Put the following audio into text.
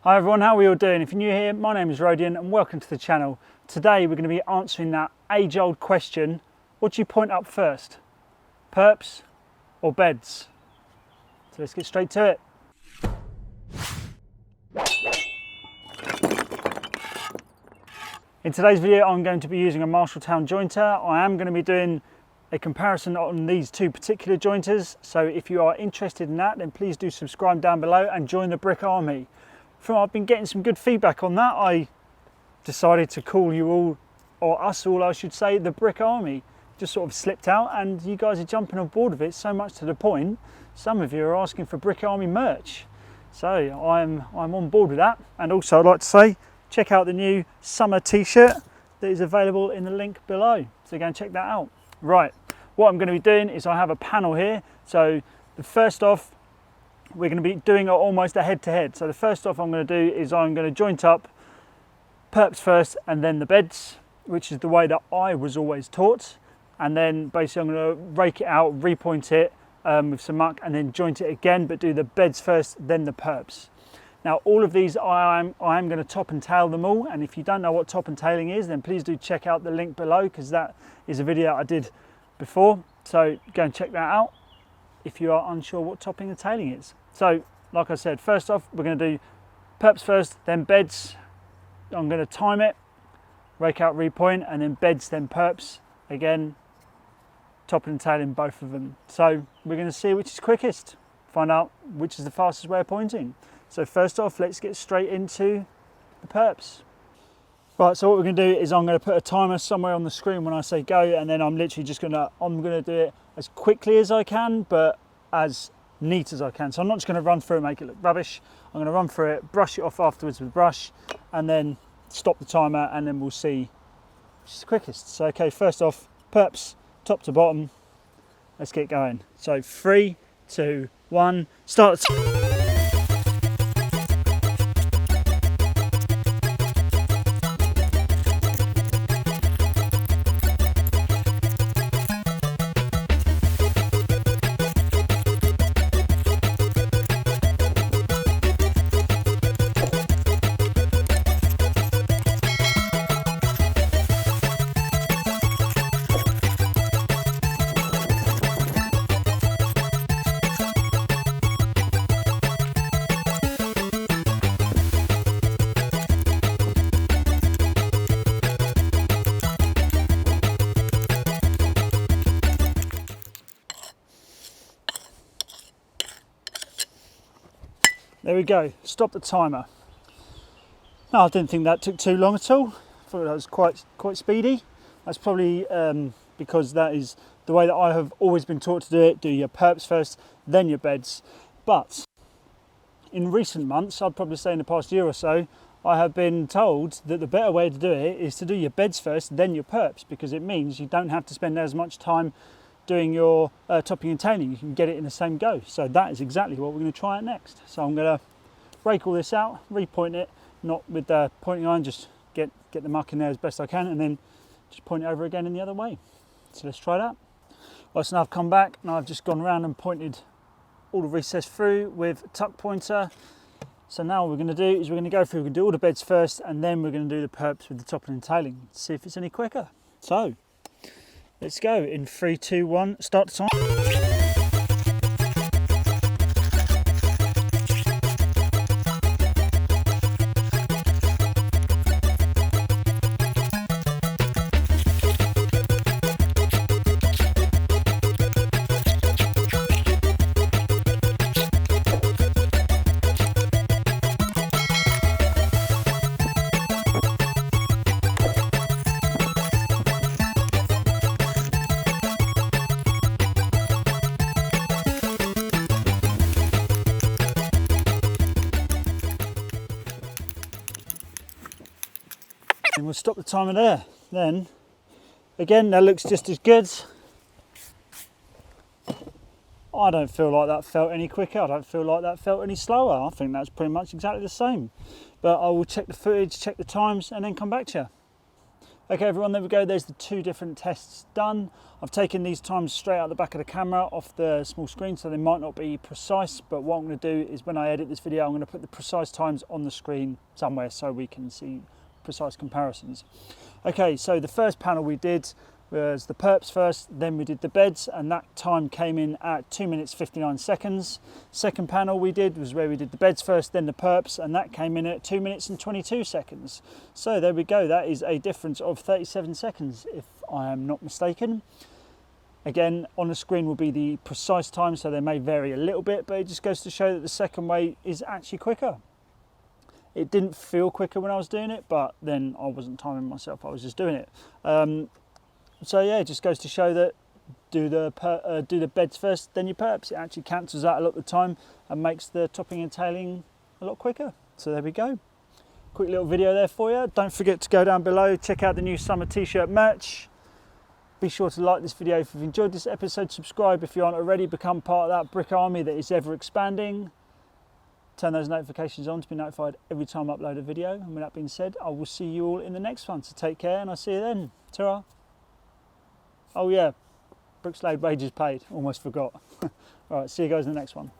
Hi everyone, how are we all doing? If you're new here, my name is Rodian and welcome to the channel. Today we're going to be answering that age-old question, what do you point up first? Perps or beds? So let's get straight to it. In today's video I'm going to be using a Marshalltown jointer. I am going to be doing a comparison on these two particular jointers, so if you are interested in that then please do subscribe down below and join the Brick Army. I've been getting some good feedback on that. I decided to call you all, or us all I should say, the Brick Army. Just sort of slipped out and you guys are jumping on board with it, so much to the point some of you are asking for Brick Army merch. So I'm on board with that. And also I'd like to say, check out the new summer t-shirt that is available in the link below. So go and check that out. Right, what I'm going to be doing is I have a panel here. So the first off, we're going to be doing almost a head-to-head. So the first off I'm going to do is I'm going to joint up perps first and then the beds, which is the way that I was always taught. And then basically I'm going to rake it out, repoint it with some muck and then joint it again, but do the beds first, then the perps. Now all of these I am going to top and tail them all, and if you don't know what top and tailing is then please do check out the link below, because that is a video I did before. So go and check that out if you are unsure what topping and tailing is. So like I said, first off we're going to do perps first, then beds. I'm going to time it, rake out, repoint, and then beds, then perps. Again, topping and tailing both of them. So we're going to see which is quickest, find out which is the fastest way of pointing. So first off, let's get straight into the perps. Right, so what we're going to do is I'm going to put a timer somewhere on the screen when I say go, and then I'm literally just going to do it as quickly as I can, but as neat as I can. So I'm not just going to run through and make it look rubbish. I'm going to run through it, brush it off afterwards with a brush, and then stop the timer, and then we'll see which is the quickest. So okay, first off, perps, top to bottom. Let's get going. So 3, 2, 1, start. There we go, stop the timer. No, I didn't think that took too long at all. I thought that was quite speedy. That's probably because that is the way that I have always been taught to do it. Do your perps first, then your beds. But in recent months, I'd probably say in the past year or so, I have been told that the better way to do it is to do your beds first, then your perps, because it means you don't have to spend as much time doing your topping and tailing. You can get it in the same go. So that is exactly what we're going to try out next. So I'm going to rake all this out, repoint it, not with the pointing iron, just get the muck in there as best I can, and then just point it over again in the other way. So let's try that. Well, so now I've come back and I've just gone around and pointed all the recess through with a tuck pointer. So now what we're going to do is we're going to go through, we're going to do all the beds first, and then we're going to do the perps with the topping and tailing, see if it's any quicker. So let's go in 3, 2, 1, start the time. And we'll stop the timer there. Then again, that looks just as good. I don't feel like that felt any quicker. I don't feel like that felt any slower. I think that's pretty much exactly the same. But I will check the footage, check the times, and then come back to you. Okay everyone, there we go, there's the 2 different tests done. I've taken these times straight out the back of the camera off the small screen, so they might not be precise, but what I'm going to do is when I edit this video, I'm going to put the precise times on the screen somewhere so we can see precise comparisons. Okay, so the first panel we did was the Perps first, then we did the beds, and that time came in at 2 minutes 59 seconds. Second panel we did was where we did the beds first, then the Perps, and that came in at 2 minutes and 22 seconds. So there we go, that is a difference of 37 seconds if I am not mistaken. Again, on the screen will be the precise time, so they may vary a little bit, but it just goes to show that the second way is actually quicker. It didn't feel quicker when I was doing it, but then I wasn't timing myself, I was just doing it. So yeah, it just goes to show that do the beds first, then your Perps. It actually cancels out a lot of the time and makes the topping and tailing a lot quicker. So there we go. Quick little video there for you. Don't forget to go down below, check out the new summer t-shirt merch. Be sure to like this video if you've enjoyed this episode, subscribe if you aren't already, become part of that brick army that is ever expanding. Turn those notifications on to be notified every time I upload a video. And with that being said, I will see you all in the next one. So take care and I'll see you then. Ta-ra. Oh yeah, bricks laid, wages paid. Almost forgot. All right, see you guys in the next one.